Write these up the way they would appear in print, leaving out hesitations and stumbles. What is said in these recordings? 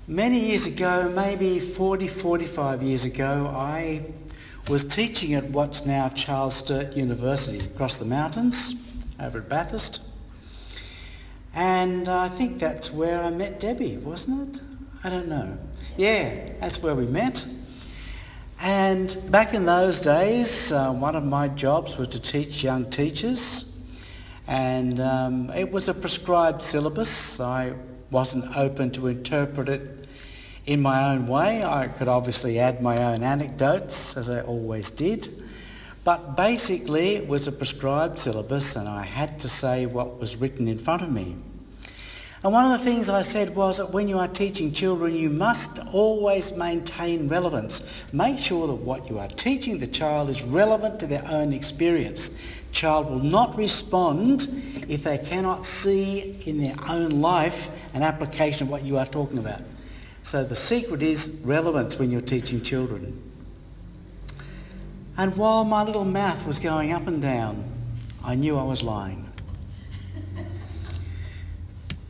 Many years ago, maybe 45 years ago, I was teaching at what's now Charles Sturt University across the mountains over at Bathurst. And I think that's where I met Debbie, wasn't it? I don't know. Yeah, that's where we met. And back in those days, one of my jobs was to teach young teachers. And it was a prescribed syllabus. I wasn't open to interpret it in my own way. I could obviously add my own anecdotes, as I always did. But basically it was a prescribed syllabus and I had to say what was written in front of me. And one of the things I said was that when you are teaching children, you must always maintain relevance. Make sure that what you are teaching the child is relevant to their own experience. The child will not respond if they cannot see in their own life an application of what you are talking about. So the secret is relevance when you're teaching children. And while my little mouth was going up and down, I knew I was lying.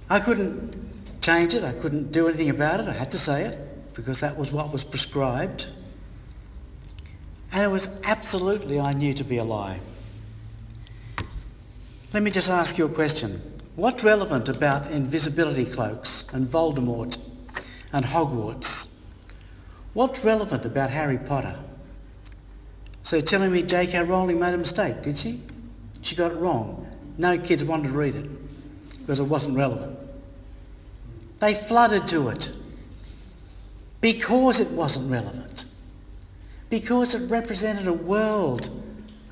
I couldn't change it, I couldn't do anything about it, I had to say it, because that was what was prescribed. And it was absolutely, I knew, to be a lie. Let me just ask you a question. What's relevant about invisibility cloaks and Voldemort and Hogwarts? What's relevant about Harry Potter? So you're telling me J.K. Rowling made a mistake, did she? She got it wrong. No kids wanted to read it because it wasn't relevant. They flooded to it because it wasn't relevant, because it represented a world,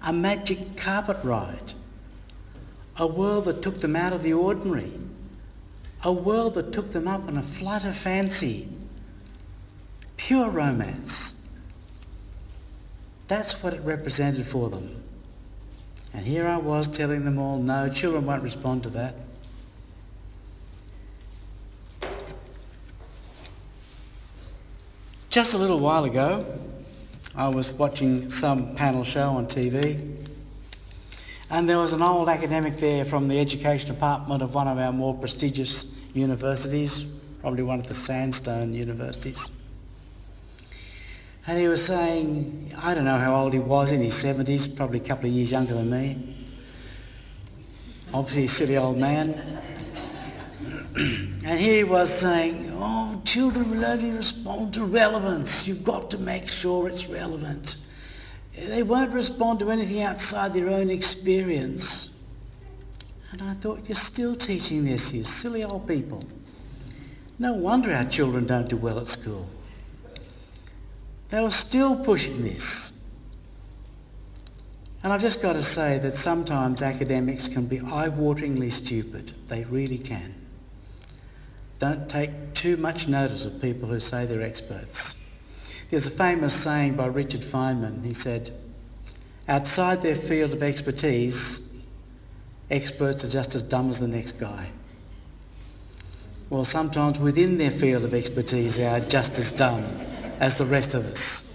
a magic carpet ride, a world that took them out of the ordinary, a world that took them up in a flood of fancy, pure romance. That's what it represented for them. And here I was telling them all, no, children won't respond to that. Just a little while ago, I was watching some panel show on TV, and there was an old academic there from the education department of one of our more prestigious universities, probably one of the sandstone universities. And he was saying, I don't know how old he was, in his 70s, probably a couple of years younger than me. Obviously a silly old man. And here he was saying, oh, children will only respond to relevance. You've got to make sure it's relevant. They won't respond to anything outside their own experience. And I thought, you're still teaching this, you silly old people. No wonder our children don't do well at school. They were still pushing this. And I've just got to say that sometimes academics can be eye-wateringly stupid. They really can. Don't take too much notice of people who say they're experts. There's a famous saying by Richard Feynman. He said, outside their field of expertise, experts are just as dumb as the next guy. Well, sometimes within their field of expertise, they are just as dumb as the rest of us.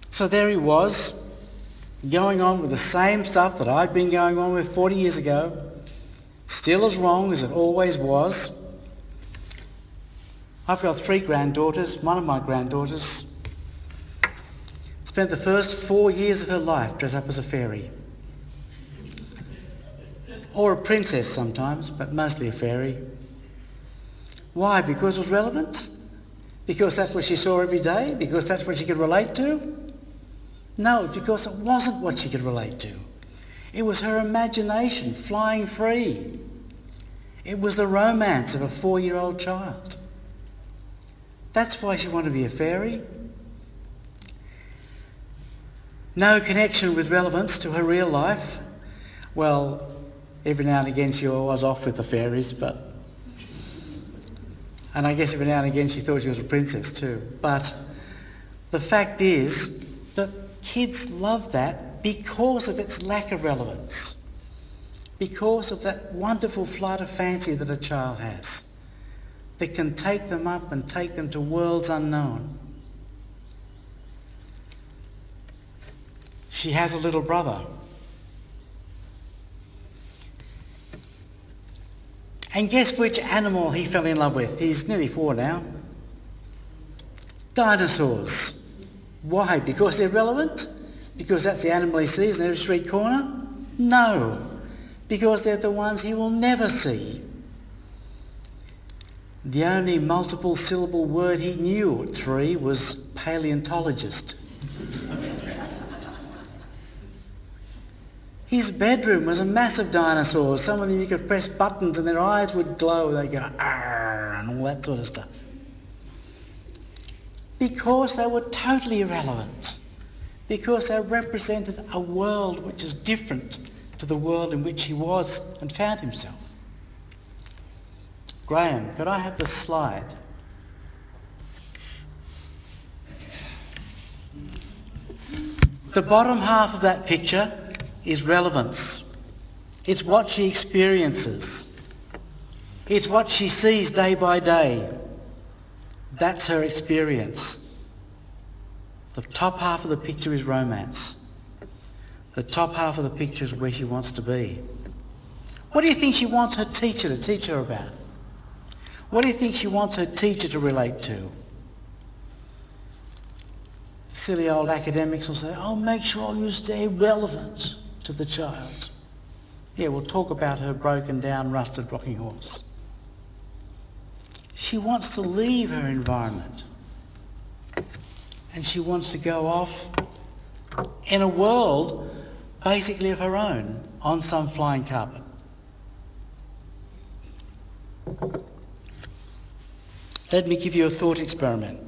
So there he was, going on with the same stuff that I'd been going on with 40 years ago, still as wrong as it always was. I've got 3 granddaughters. One of my granddaughters spent the first 4 years of her life dressed up as a fairy. Or a princess sometimes, but mostly a fairy. Why? Because it was relevant? Because that's what she saw every day? Because that's what she could relate to? No, because it wasn't what she could relate to. It was her imagination flying free. It was the romance of a 4-year-old child. That's why she wanted to be a fairy. No connection with relevance to her real life. Well, every now and again she was off with the fairies, and I guess every now and again she thought she was a princess too. But the fact is that kids love that because of its lack of relevance, because of that wonderful flight of fancy that a child has that can take them up and take them to worlds unknown. She has a little brother. And guess which animal he fell in love with? He's nearly 4 now. Dinosaurs. Why? Because they're relevant? Because that's the animal he sees in every street corner? No. Because they're the ones he will never see. The only multiple syllable word he knew at 3 was paleontologist. His bedroom was a mass of dinosaurs. Some of them you could press buttons and their eyes would glow. They'd go, "Arr," and all that sort of stuff. Because they were totally irrelevant. Because they represented a world which is different to the world in which he was and found himself. Graham, could I have the slide? The bottom half of that picture is relevance. It's what she experiences. It's what she sees day by day. That's her experience. The top half of the picture is romance. The top half of the picture is where she wants to be. What do you think she wants her teacher to teach her about? What do you think she wants her teacher to relate to? Silly old academics will say, "Oh, make sure you stay relevant to the child." Yeah, we'll talk about her broken down, rusted rocking horse. She wants to leave her environment. And she wants to go off in a world basically of her own on some flying carpet. Let me give you a thought experiment.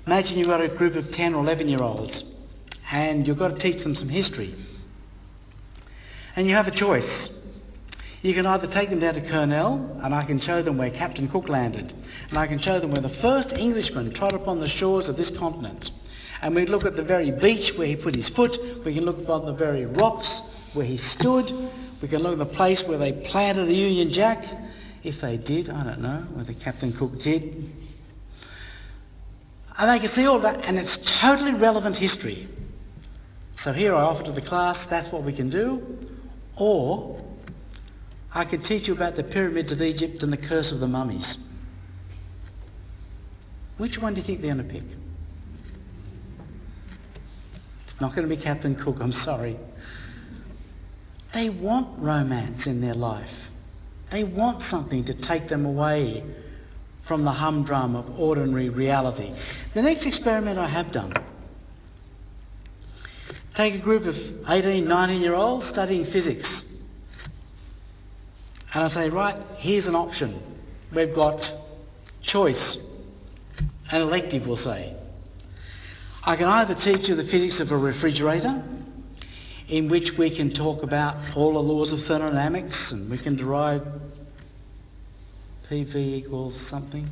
Imagine you've got a group of 10 or 11-year-olds and you've got to teach them some history. And you have a choice. You can either take them down to Cornell and I can show them where Captain Cook landed, and I can show them where the first Englishman trod upon the shores of this continent. And we look at the very beach where he put his foot, we can look upon the very rocks where he stood, we can look at the place where they planted the Union Jack. If they did, I don't know whether Captain Cook did. And they can see all that, and it's totally relevant history. So here I offer to the class, that's what we can do. Or I could teach you about the pyramids of Egypt and the curse of the mummies. Which one do you think they're going to pick? It's not going to be Captain Cook, I'm sorry. They want romance in their life. They want something to take them away from the humdrum of ordinary reality. The next experiment I have done. Take a group of 18, 19-year-olds studying physics. And I say, right, here's an option. We've got choice, an elective, we'll say. I can either teach you the physics of a refrigerator, in which we can talk about all the laws of thermodynamics, and we can derive PV equals something.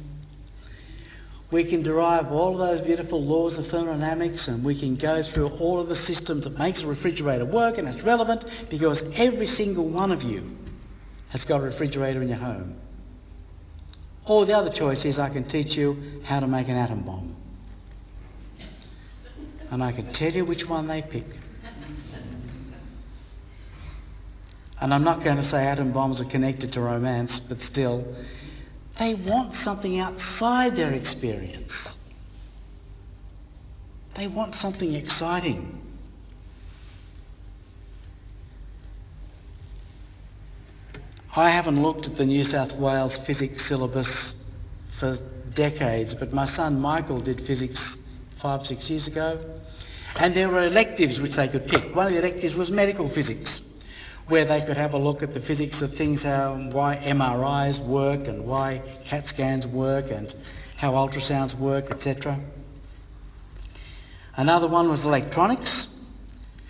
We can derive all of those beautiful laws of thermodynamics, and we can go through all of the systems that makes a refrigerator work, and it's relevant because every single one of you has got a refrigerator in your home. Or the other choice is I can teach you how to make an atom bomb. And I can tell you which one they pick. And I'm not going to say atom bombs are connected to romance, but still, they want something outside their experience. They want something exciting. I haven't looked at the New South Wales physics syllabus for decades, but my son Michael did physics 5, 6 years ago, and there were electives which they could pick. One of the electives was medical physics, where they could have a look at the physics of things, why MRIs work and why CAT scans work and how ultrasounds work, etc. Another one was electronics.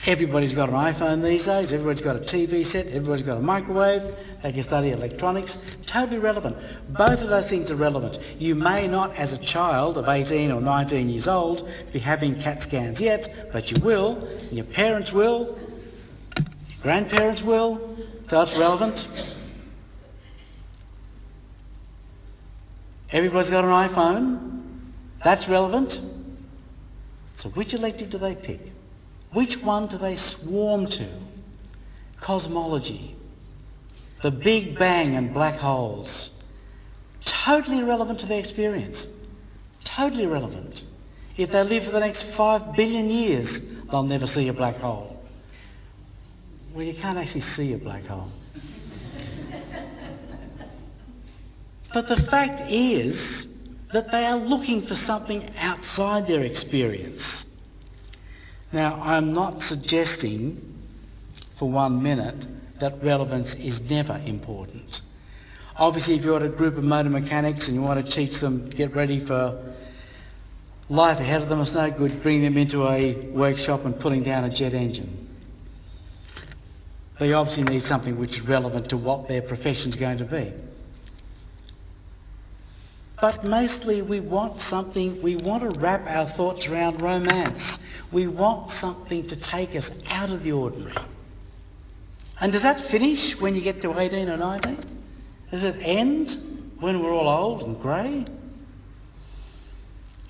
Everybody's got an iPhone these days, everybody's got a TV set, everybody's got a microwave, they can study electronics. Totally relevant. Both of those things are relevant. You may not, as a child of 18 or 19 years old, be having CAT scans yet, but you will, and your parents will, your grandparents will, so it's relevant. Everybody's got an iPhone, that's relevant. So which elective do they pick? Which one do they swarm to? Cosmology. the Big Bang and black holes. Totally irrelevant to their experience. Totally irrelevant. If they live for the next 5 billion years, they'll never see a black hole. Well, you can't actually see a black hole. But the fact is that they are looking for something outside their experience. Now, I'm not suggesting for 1 minute that relevance is never important. Obviously, if you've got a group of motor mechanics and you want to teach them to get ready for life ahead of them, it's no good bringing them into a workshop and pulling down a jet engine. They obviously need something which is relevant to what their profession's going to be. But mostly we want something, we want to wrap our thoughts around romance. We want something to take us out of the ordinary. And does that finish when you get to 18 or 19? Does it end when we're all old and grey?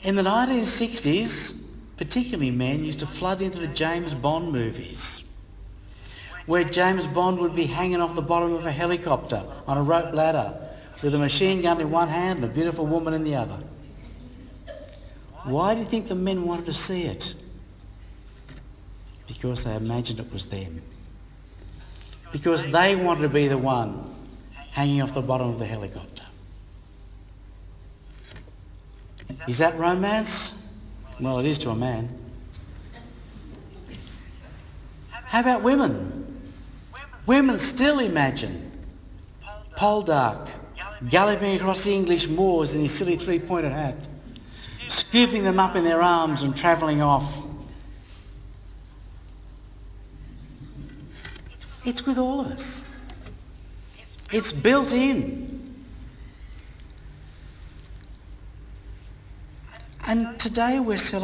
In the 1960s, particularly men used to flood into the James Bond movies, where James Bond would be hanging off the bottom of a helicopter on a rope ladder with a machine gun in one hand and a beautiful woman in the other. Why do you think the men wanted to see it? Because they imagined it was them. Because they wanted to be the one hanging off the bottom of the helicopter. Is that romance? Well, it is to a man. How about women? Women still imagine Poldark galloping across the English moors in his silly three-pointed hat, scooping them up in their arms and travelling off. It's with all of us. It's built in. And today we're celebrating